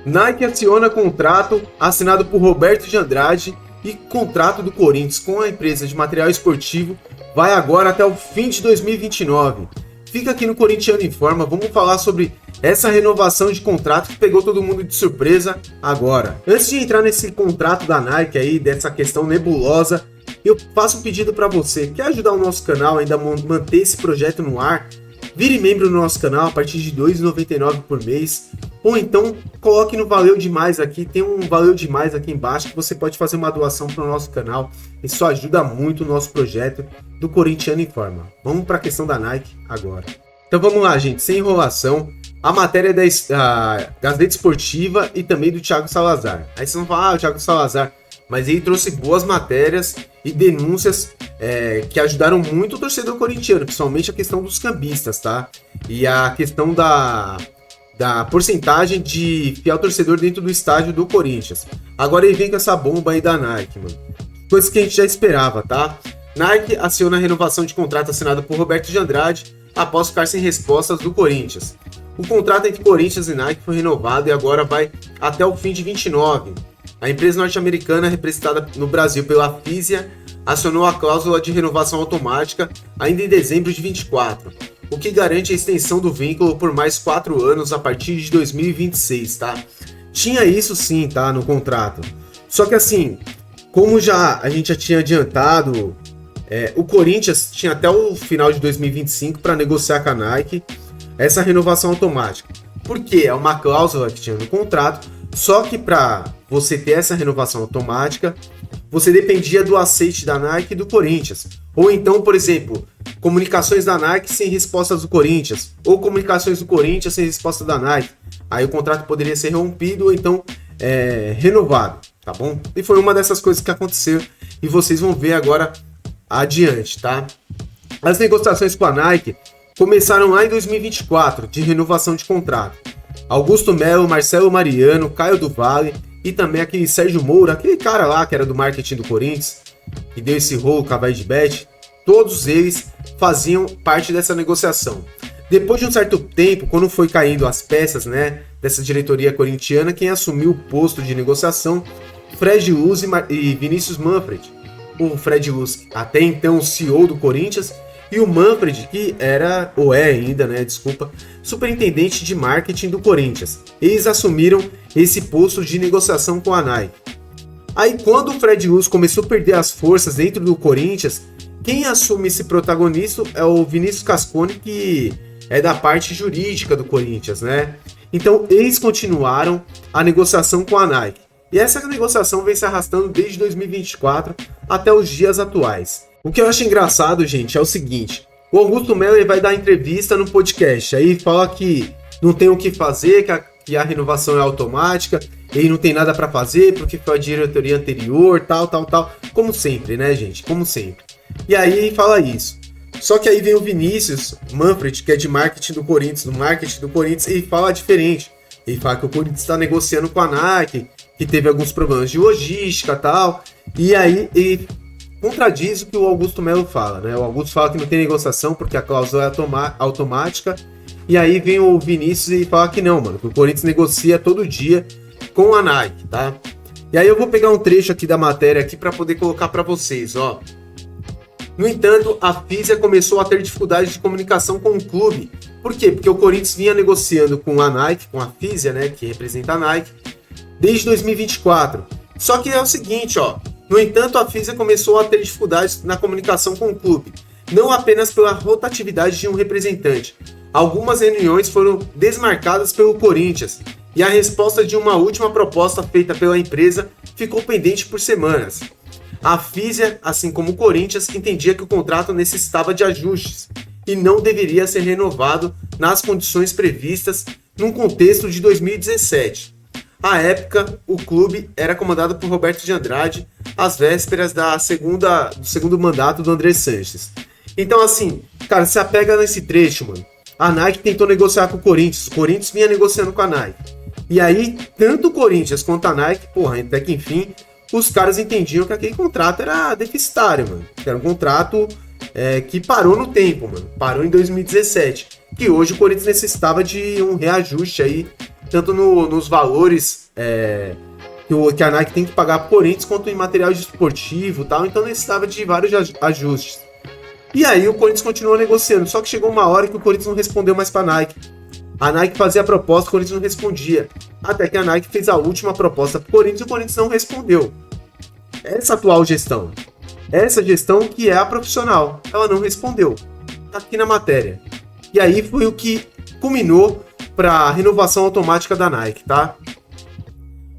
Nike aciona contrato assinado por Roberto de Andrade e contrato do Corinthians com a empresa de material esportivo vai agora até o fim de 2029. Fica aqui no Corintiano Informa, vamos falar sobre essa renovação de contrato que pegou todo mundo de surpresa agora. Antes de entrar nesse contrato da Nike aí, dessa questão nebulosa, eu faço um pedido para você. Quer ajudar o nosso canal ainda a manter esse projeto no ar? Vire membro do nosso canal a partir de R$ 2,99 por mês. Ou então coloque no Valeu Demais aqui. Tem um Valeu Demais aqui embaixo que você pode fazer uma doação para o nosso canal. Isso ajuda muito o nosso projeto do Corintiano Informa. Vamos para a questão da Nike agora. Então vamos lá, gente. Sem enrolação. A matéria da Gazeta Esportiva e também do Thiago Salazar. Aí vocês vão falar, o Thiago Salazar... Mas ele trouxe boas matérias e denúncias que ajudaram muito o torcedor corintiano, principalmente a questão dos cambistas, tá? E a questão da porcentagem de fiel torcedor dentro do estádio do Corinthians. Agora ele vem com essa bomba aí da Nike, mano. Coisa que a gente já esperava, tá? Nike aciona a renovação de contrato assinado por Roberto de Andrade após ficar sem respostas do Corinthians. O contrato entre Corinthians e Nike foi renovado e agora vai até o fim de 29. A empresa norte-americana, representada no Brasil pela Fisia, acionou a cláusula de renovação automática ainda em dezembro de 24, o que garante a extensão do vínculo por mais 4 anos a partir de 2026, tá? Tinha isso sim, tá, no contrato. Só que assim, como a gente já tinha adiantado, o Corinthians tinha até o final de 2025 para negociar com a Nike essa renovação automática. Porque é uma cláusula que tinha no contrato, só que para você ter essa renovação automática, você dependia do aceite da Nike e do Corinthians. Ou então, por exemplo, comunicações da Nike sem respostas do Corinthians, ou comunicações do Corinthians sem resposta da Nike. Aí o contrato poderia ser rompido ou então renovado, tá bom? E foi uma dessas coisas que aconteceu e vocês vão ver agora adiante, tá? As negociações com a Nike começaram lá em 2024, de renovação de contrato. Augusto Melo, Marcelo Mariano, Caio do Vale e também aquele Sérgio Moura, aquele cara lá que era do marketing do Corinthians, que deu esse rolo com a VaideBet, todos eles faziam parte dessa negociação. Depois de um certo tempo, quando foi caindo as peças, né, dessa diretoria corintiana, quem assumiu o posto de negociação, Fred Luz e Vinícius Manfred. O Fred Luz, até então CEO do Corinthians, e o Manfred, que era, ou é ainda, né, superintendente de marketing do Corinthians. Eles assumiram esse posto de negociação com a Nike. Aí quando o Fred Luz começou a perder as forças dentro do Corinthians, quem assume esse protagonista é o Vinícius Cascone, que é da parte jurídica do Corinthians, né? Então eles continuaram a negociação com a Nike. E essa negociação vem se arrastando desde 2024 até os dias atuais. O que eu acho engraçado, gente, é o seguinte. O Augusto Melo ele vai dar entrevista no podcast. Aí fala que não tem o que fazer, que a renovação é automática. Ele não tem nada para fazer porque foi a diretoria anterior, tal. Como sempre, né, gente? Como sempre. E aí fala isso. Só que aí vem o Vinícius Manfred, que é de marketing do Corinthians, e fala diferente. Ele fala que o Corinthians está negociando com a Nike, que teve alguns problemas de logística e tal. E aí ele contradiz o que o Augusto Melo fala, né? O Augusto fala que não tem negociação porque a cláusula é automática. E aí vem o Vinícius e fala que não, mano, que o Corinthians negocia todo dia com a Nike, tá? E aí eu vou pegar um trecho aqui da matéria aqui para poder colocar para vocês, ó. No entanto, a Fisia começou a ter dificuldade de comunicação com o clube. Por quê? Porque o Corinthians vinha negociando com a Nike, com a Fisia, né, que representa a Nike, desde 2024. Só que é o seguinte, ó. No entanto, a Fisia começou a ter dificuldades na comunicação com o clube, não apenas pela rotatividade de um representante. Algumas reuniões foram desmarcadas pelo Corinthians e a resposta de uma última proposta feita pela empresa ficou pendente por semanas. A Fisia, assim como o Corinthians, entendia que o contrato necessitava de ajustes e não deveria ser renovado nas condições previstas num contexto de 2017. À época, o clube era comandado por Roberto de Andrade, às vésperas do segundo mandato do André Sanches. Então, assim, cara, se apega nesse trecho, mano. A Nike tentou negociar com o Corinthians vinha negociando com a Nike. E aí, tanto o Corinthians quanto a Nike, porra, até que enfim, os caras entendiam que aquele contrato era deficitário, mano. Que era um contrato que parou no tempo, mano. Parou em 2017. Que hoje o Corinthians necessitava de um reajuste aí tanto nos valores que a Nike tem que pagar pro Corinthians, quanto em material esportivo e tal, então necessitava de vários ajustes. E aí o Corinthians continuou negociando, só que chegou uma hora que o Corinthians não respondeu mais pra Nike. A Nike fazia a proposta, o Corinthians não respondia. Até que a Nike fez a última proposta pro Corinthians e o Corinthians não respondeu. Essa atual gestão, essa gestão que é a profissional, ela não respondeu. Tá aqui na matéria. E aí foi o que culminou para a renovação automática da Nike, tá?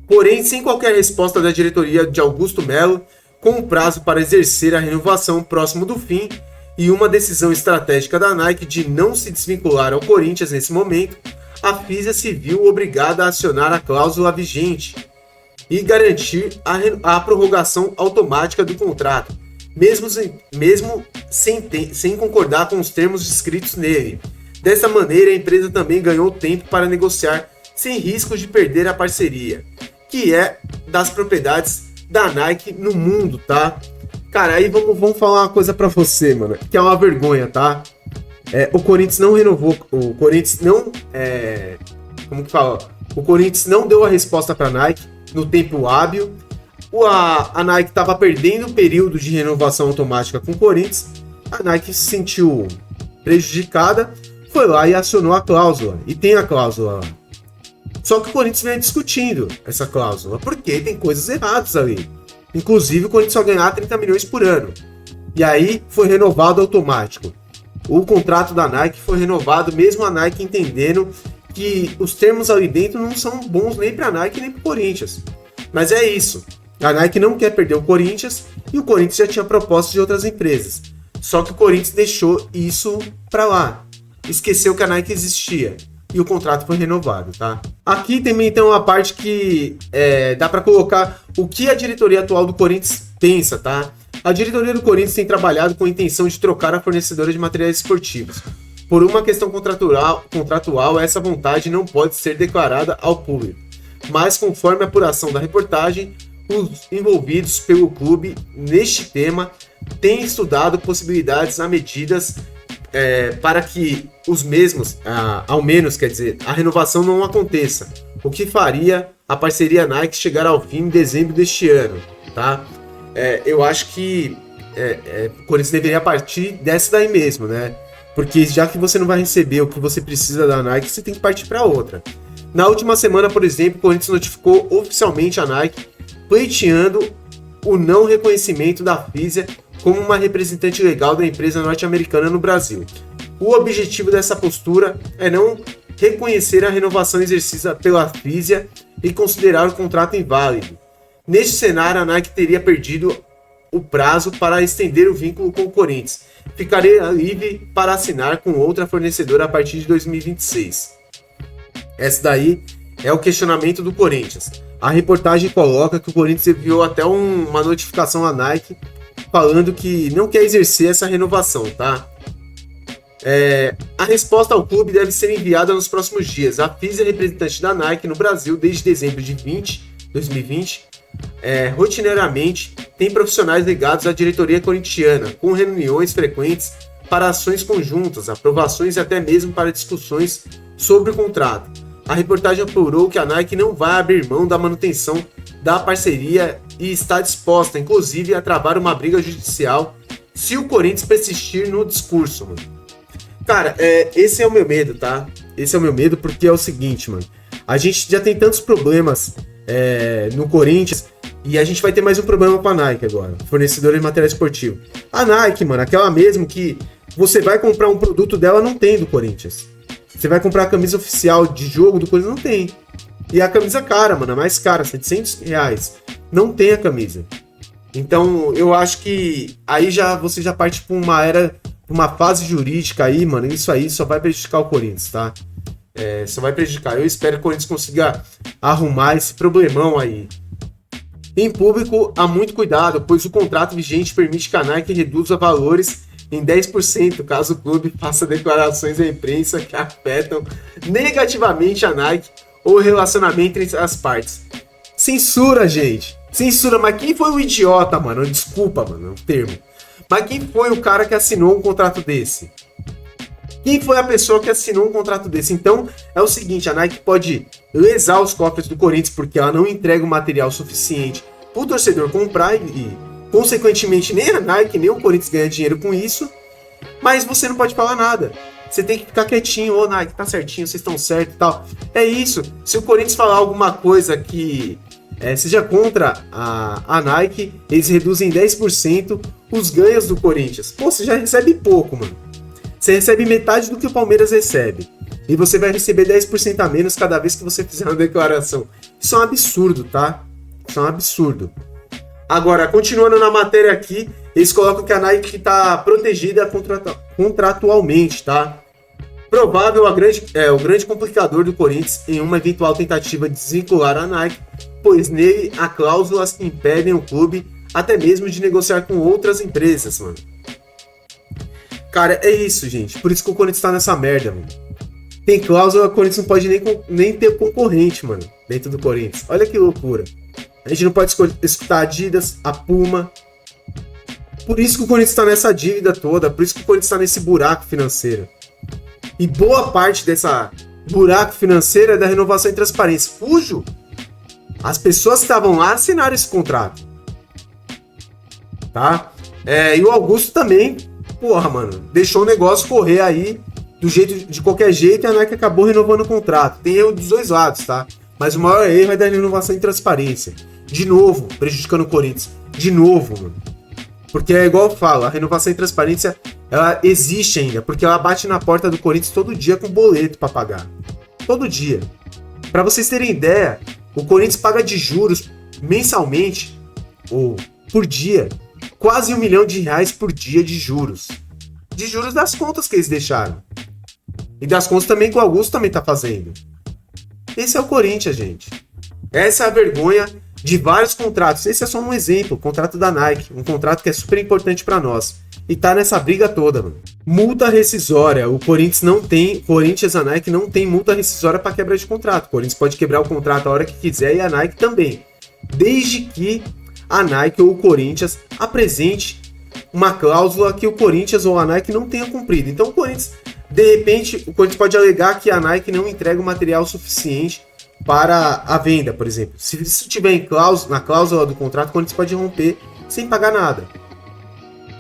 Porém, sem qualquer resposta da diretoria de Augusto Melo, com um prazo para exercer a renovação próximo do fim e uma decisão estratégica da Nike de não se desvincular ao Corinthians nesse momento, a FISA se viu obrigada a acionar a cláusula vigente e garantir a prorrogação automática do contrato, mesmo sem concordar com os termos descritos nele. Dessa maneira, a empresa também ganhou tempo para negociar sem riscos de perder a parceria, que é das propriedades da Nike no mundo, tá? Cara, aí vamos falar uma coisa pra você, mano, que é uma vergonha, tá? O Corinthians não renovou, o Corinthians não... como que fala? O Corinthians não deu a resposta pra Nike no tempo hábil. A Nike tava perdendo o período de renovação automática com o Corinthians. A Nike se sentiu prejudicada, foi lá e acionou a cláusula. E tem a cláusula lá. Só que o Corinthians vem discutindo essa cláusula, porque tem coisas erradas ali. Inclusive o Corinthians só ganhar 30 milhões por ano. E aí foi renovado automático. O contrato da Nike foi renovado, mesmo a Nike entendendo que os termos ali dentro não são bons nem para a Nike nem para o Corinthians. Mas é isso. A Nike não quer perder o Corinthians e o Corinthians já tinha propostas de outras empresas. Só que o Corinthians deixou isso para lá. Esqueceu que a Nike existia. E o contrato foi renovado, tá? Aqui também tem uma parte que dá para colocar o que a diretoria atual do Corinthians pensa, tá? A diretoria do Corinthians tem trabalhado com a intenção de trocar a fornecedora de materiais esportivos. Por uma questão contratual, essa vontade não pode ser declarada ao público. Mas, conforme a apuração da reportagem, os envolvidos pelo clube neste tema têm estudado possibilidades a medidas para que os mesmos, ao menos, quer dizer, a renovação não aconteça, o que faria a parceria Nike chegar ao fim em dezembro deste ano, tá? Eu acho que o Corinthians deveria partir dessa daí mesmo, né? Porque já que você não vai receber o que você precisa da Nike, você tem que partir para outra. Na última semana, por exemplo, o Corinthians notificou oficialmente a Nike, pleiteando o não reconhecimento da FISA como uma representante legal da empresa norte-americana no Brasil. O objetivo dessa postura é não reconhecer a renovação exercida pela FISA e considerar o contrato inválido. Neste cenário, a Nike teria perdido o prazo para estender o vínculo com o Corinthians. Ficaria livre para assinar com outra fornecedora a partir de 2026. Esse daí é o questionamento do Corinthians. A reportagem coloca que o Corinthians enviou até uma notificação à Nike falando que não quer exercer essa renovação, tá? A resposta ao clube deve ser enviada nos próximos dias. A FISA é representante da Nike no Brasil desde dezembro de 2020. Rotineiramente tem profissionais ligados à diretoria corintiana, com reuniões frequentes para ações conjuntas, aprovações e até mesmo para discussões sobre o contrato. A reportagem apurou que a Nike não vai abrir mão da manutenção da parceria e está disposta, inclusive, a travar uma briga judicial se o Corinthians persistir no discurso, mano. Cara, esse é o meu medo, tá? Esse é o meu medo porque é o seguinte, mano. A gente já tem tantos problemas no Corinthians e a gente vai ter mais um problema com a Nike agora, fornecedora de material esportivo. A Nike, mano, aquela mesmo que você vai comprar um produto dela, não tem do Corinthians. Você vai comprar a camisa oficial de jogo do Corinthians, não tem. E a camisa cara, mano, a mais cara, R$700. Não tem a camisa. Então, eu acho que aí você já parte pra uma fase jurídica aí, mano. Isso aí só vai prejudicar o Corinthians, tá? Só vai prejudicar. Eu espero que o Corinthians consiga arrumar esse problemão aí. Em público, há muito cuidado, pois o contrato vigente permite que a Nike reduza valores em 10% caso o clube faça declarações à imprensa que afetam negativamente a Nike ou o relacionamento entre as partes. Censura, gente. Censura, mas quem foi o idiota, mano? Desculpa, mano, o termo. Mas quem foi o cara que assinou um contrato desse? Quem foi a pessoa que assinou um contrato desse? Então, é o seguinte, a Nike pode lesar os cofres do Corinthians porque ela não entrega o material suficiente para o torcedor comprar e, consequentemente, nem a Nike, nem o Corinthians ganham dinheiro com isso, mas você não pode falar nada. Você tem que ficar quietinho, ô Nike, tá certinho, vocês estão certos e tal. É isso. Se o Corinthians falar alguma coisa que seja contra a Nike, eles reduzem 10% os ganhos do Corinthians. Pô, você já recebe pouco, mano. Você recebe metade do que o Palmeiras recebe. E você vai receber 10% a menos cada vez que você fizer uma declaração. Isso é um absurdo, tá? Isso é um absurdo. Agora, continuando na matéria aqui, eles colocam que a Nike está protegida contratualmente, tá? Provável o grande complicador do Corinthians em uma eventual tentativa de desvincular a Nike, pois nele há cláusulas que impedem o clube até mesmo de negociar com outras empresas, mano. Cara, é isso, gente. Por isso que o Corinthians tá nessa merda, mano. Tem cláusula, o Corinthians não pode nem ter concorrente, mano, dentro do Corinthians. Olha que loucura. A gente não pode escutar a Adidas, a Puma. Por isso que o Corinthians tá nessa dívida toda, por isso que o Corinthians tá nesse buraco financeiro. E boa parte dessa buraco financeiro é da renovação e transparência. Fujo! As pessoas que estavam lá assinaram esse contrato. Tá? E o Augusto também, porra, mano, deixou o negócio correr aí de qualquer jeito e a Nike acabou renovando o contrato. Tem erro dos dois lados, tá? Mas o maior erro é da renovação e transparência. De novo, prejudicando o Corinthians. De novo, mano. Porque é igual eu falo, a renovação e transparência, ela existe ainda, porque ela bate na porta do Corinthians todo dia com boleto pra pagar. Todo dia. Pra vocês terem ideia, o Corinthians paga de juros mensalmente, ou por dia, quase R$1 milhão por dia de juros. De juros das contas que eles deixaram. E das contas também que o Augusto também tá fazendo. Esse é o Corinthians, gente. Essa é a vergonha de vários contratos. Esse é só um exemplo, o contrato da Nike, um contrato que é super importante pra nós. E tá nessa briga toda, mano. Multa rescisória, o Corinthians, a Nike não tem multa rescisória pra quebra de contrato. O Corinthians pode quebrar o contrato a hora que quiser e a Nike também. Desde que a Nike ou o Corinthians apresente uma cláusula que o Corinthians ou a Nike não tenha cumprido. Então o Corinthians, de repente, o Corinthians pode alegar que a Nike não entrega o material suficiente para a venda, por exemplo. Se isso tiver na cláusula do contrato, o Corinthians pode romper sem pagar nada.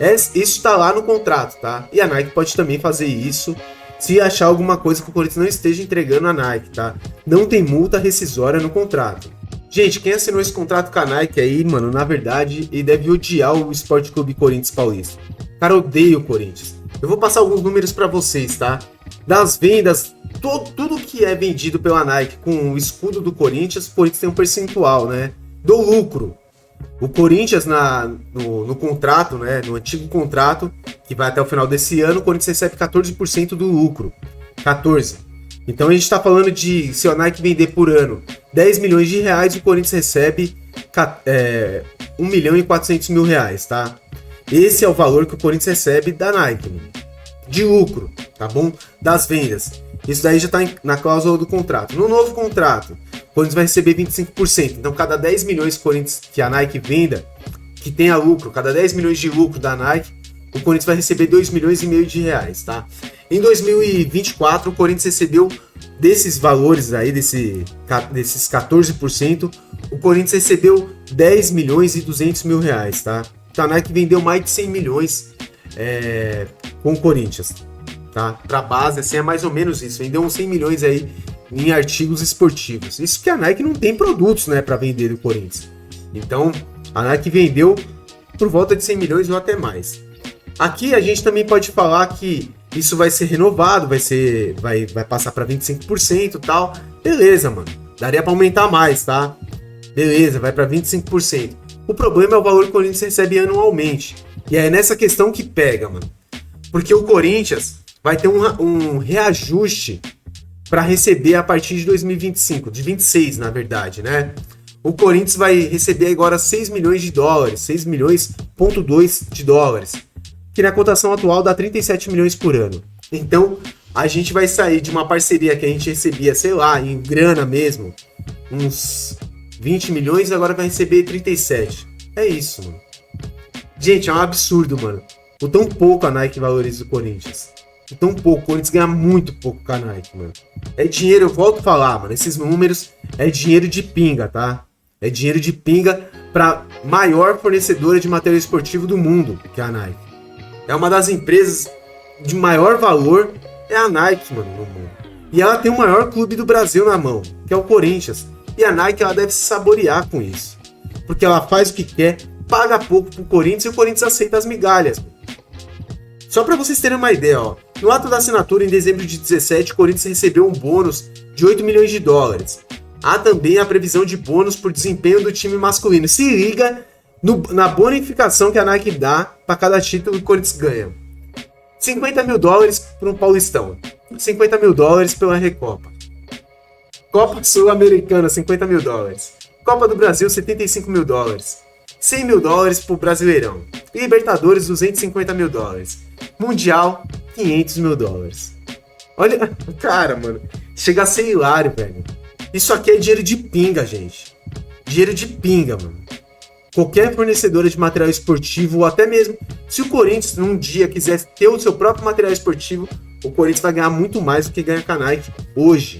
Isso está lá no contrato, tá? E a Nike pode também fazer isso se achar alguma coisa que o Corinthians não esteja entregando à Nike, tá? Não tem multa rescisória no contrato. Gente, quem assinou esse contrato com a Nike aí, mano, na verdade, ele deve odiar o Sport Clube Corinthians Paulista. O cara odeia o Corinthians. Eu vou passar alguns números pra vocês, tá? Das vendas, tudo que é vendido pela Nike com o escudo do Corinthians, o Corinthians tem um percentual, né? Do lucro. O Corinthians, no contrato, né? No antigo contrato, que vai até o final desse ano, o Corinthians recebe 14% do lucro. 14%. Então a gente tá falando de, se a Nike vender por ano R$10 milhões, o Corinthians recebe R$1.400.000, tá? Esse é o valor que o Corinthians recebe da Nike, de lucro, tá bom? Das vendas. Isso daí já tá na cláusula do contrato. No novo contrato, o Corinthians vai receber 25%. Então, cada 10 milhões que a Nike venda, que tenha lucro, cada 10 milhões de lucro da Nike, o Corinthians vai receber R$2,5 milhões, tá? Em 2024, o Corinthians recebeu desses valores aí, desses 14%, o Corinthians recebeu R$10,2 milhões, tá? Então a Nike vendeu mais de 100 milhões com o Corinthians, tá? Pra base, assim, é mais ou menos isso. Vendeu uns 100 milhões aí em artigos esportivos. Isso que a Nike não tem produtos, né, pra vender do Corinthians. Então, a Nike vendeu por volta de 100 milhões ou até mais. Aqui a gente também pode falar que isso vai ser renovado, vai passar para 25% e tal. Beleza, mano. Daria para aumentar mais, tá? Beleza, vai para 25%. O problema é o valor que o Corinthians recebe anualmente. E é nessa questão que pega, mano. Porque o Corinthians vai ter um reajuste para receber a partir de 2025, de 26, na verdade, né? O Corinthians vai receber agora 6 milhões de dólares, 6 milhões,2 de dólares, que na cotação atual dá 37 milhões por ano. Então, a gente vai sair de uma parceria que a gente recebia, sei lá, em grana mesmo, uns 20 milhões, e agora vai receber 37. É isso, mano. Gente, é um absurdo, mano. O tão pouco a Nike valoriza o Corinthians. tão pouco. O Corinthians ganha muito pouco com a Nike, mano. É dinheiro, eu volto a falar, mano. Esses números é dinheiro de pinga, tá? É dinheiro de pinga pra maior fornecedora de material esportivo do mundo, que é a Nike. É uma das empresas de maior valor, é a Nike, mano, no mundo. E ela tem o maior clube do Brasil na mão, que é o Corinthians. E a Nike, ela deve se saborear com isso. Porque ela faz o que quer, paga pouco pro Corinthians e o Corinthians aceita as migalhas. Só para vocês terem uma ideia, ó. No ato da assinatura, em dezembro de 2017, o Corinthians recebeu um bônus de 8 milhões de dólares. Há também a previsão de bônus por desempenho do time masculino. Se liga na bonificação que a Nike dá para cada título que o Corinthians ganha. 50 mil dólares para um Paulistão. 50 mil dólares pela Recopa. Copa Sul-Americana, 50 mil dólares. Copa do Brasil, 75 mil dólares. 100 mil dólares pro Brasileirão. Libertadores, 250 mil dólares. Mundial, 500 mil dólares. Olha, cara, mano. Chega a ser hilário, velho. Isso aqui é dinheiro de pinga, gente. Dinheiro de pinga, mano. Qualquer fornecedora de material esportivo, ou até mesmo se o Corinthians num dia quiser ter o seu próprio material esportivo, o Corinthians vai ganhar muito mais do que ganha com a Nike hoje.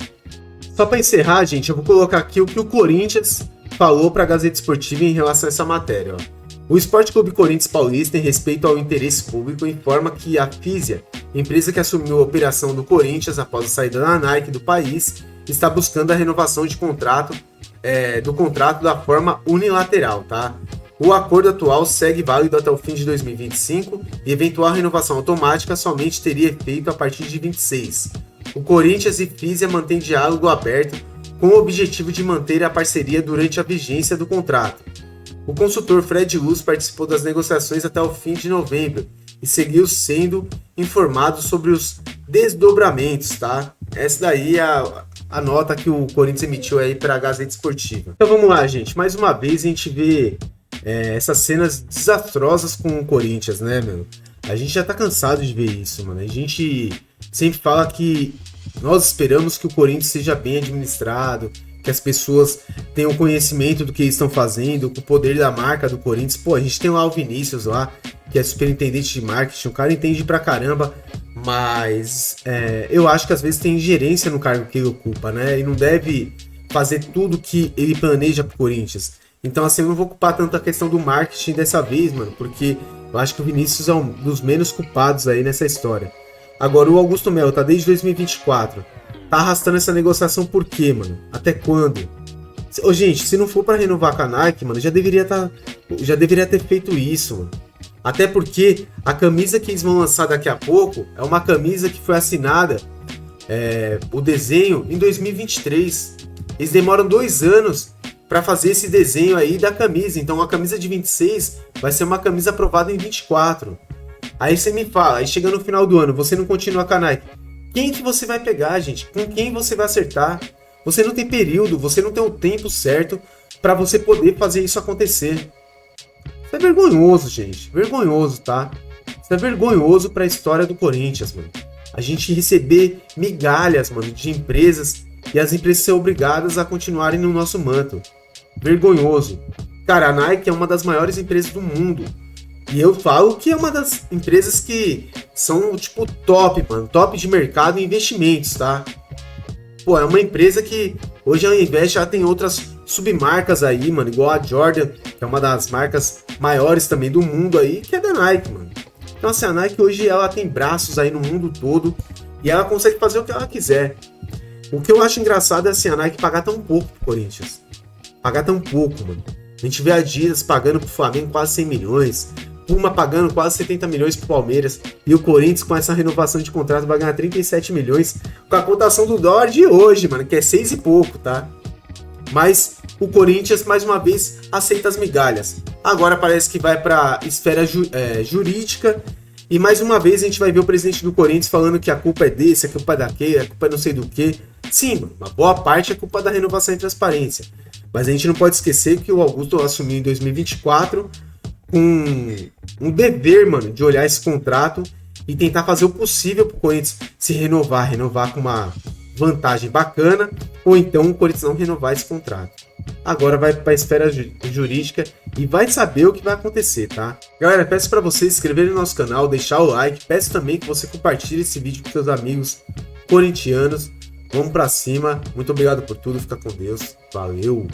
Só para encerrar, gente, eu vou colocar aqui o que o Corinthians falou para a Gazeta Esportiva em relação a essa matéria. Ó. O Esporte Clube Corinthians Paulista, em respeito ao interesse público, informa que a Fisia, empresa que assumiu a operação do Corinthians após a saída da Nike do país, está buscando a renovação de contrato do contrato da forma unilateral, tá? O acordo atual segue válido até o fim de 2025 e eventual renovação automática somente teria efeito a partir de 26. O Corinthians e Fisia mantêm diálogo aberto com o objetivo de manter a parceria durante a vigência do contrato. O consultor Fred Luz participou das negociações até o fim de novembro e seguiu sendo informado sobre os desdobramentos, tá? Essa daí é a nota que o Corinthians emitiu aí para a Gazeta Esportiva. Então vamos lá, gente. Mais uma vez a gente vê essas cenas desastrosas com o Corinthians, né, meu? A gente já tá cansado de ver isso, mano. A gente sempre fala que nós esperamos que o Corinthians seja bem administrado, que as pessoas tenham conhecimento do que eles estão fazendo, com o poder da marca do Corinthians. Pô, a gente tem lá o Vinícius lá, que é superintendente de marketing, o cara entende pra caramba, mas eu acho que às vezes tem ingerência no cargo que ele ocupa, né? E não deve fazer tudo que ele planeja pro Corinthians. Então, assim, eu não vou culpar tanto a questão do marketing dessa vez, mano, porque eu acho que o Vinícius é um dos menos culpados aí nessa história. Agora, o Augusto Melo tá desde 2024. Tá arrastando essa negociação por quê, mano? Até quando? Ô, gente, se não for pra renovar com a Nike, mano, já deveria ter feito isso, mano. Até porque a camisa que eles vão lançar daqui a pouco é uma camisa que foi assinada, o desenho, em 2023. Eles demoram 2 anos para fazer esse desenho aí da camisa. Então a camisa de 26 vai ser uma camisa aprovada em 24. Aí você me fala, aí chega no final do ano, você não continua com a Nike. Quem que você vai pegar, gente? Com quem você vai acertar? Você não tem período, você não tem o tempo certo para você poder fazer isso acontecer. Isso é vergonhoso, gente. Vergonhoso, tá? Isso é vergonhoso para a história do Corinthians, mano. A gente receber migalhas, mano, de empresas e as empresas ser obrigadas a continuarem no nosso manto. Vergonhoso. Cara, a Nike é uma das maiores empresas do mundo. E eu falo que é uma das empresas que são, tipo, top, mano. Top de mercado e investimentos, tá? Pô, é uma empresa que hoje ela investe, ela tem outras submarcas aí, mano. Igual a Jordan, que é uma das marcas maiores também do mundo aí, que é da Nike, mano. Então, assim, a Nike hoje ela tem braços aí no mundo todo e ela consegue fazer o que ela quiser. O que eu acho engraçado é, assim, a Nike pagar tão pouco pro Corinthians. Pagar tão pouco, mano. A gente vê a Adidas pagando pro Flamengo quase 100 milhões. Puma pagando quase 70 milhões pro Palmeiras. E o Corinthians, com essa renovação de contrato, vai ganhar 37 milhões. Com a cotação do dólar de hoje, mano, que é 6 e pouco, tá? Mas o Corinthians, mais uma vez, aceita as migalhas. Agora parece que vai pra esfera jurídica. E mais uma vez a gente vai ver o presidente do Corinthians falando que a culpa é desse, a culpa é daquele, a culpa é não sei do que. Sim, mano, uma boa parte é culpa da renovação e transparência. Mas a gente não pode esquecer que o Augusto assumiu em 2024 com um dever, mano, de olhar esse contrato e tentar fazer o possível pro Corinthians se renovar com uma vantagem bacana, ou então o Corinthians não renovar esse contrato. Agora vai para a esfera jurídica e vai saber o que vai acontecer, tá? Galera, peço para vocês se inscreverem no nosso canal, deixar o like, peço também que você compartilhe esse vídeo com seus amigos corintianos. Vamos para cima, muito obrigado por tudo, fica com Deus, valeu!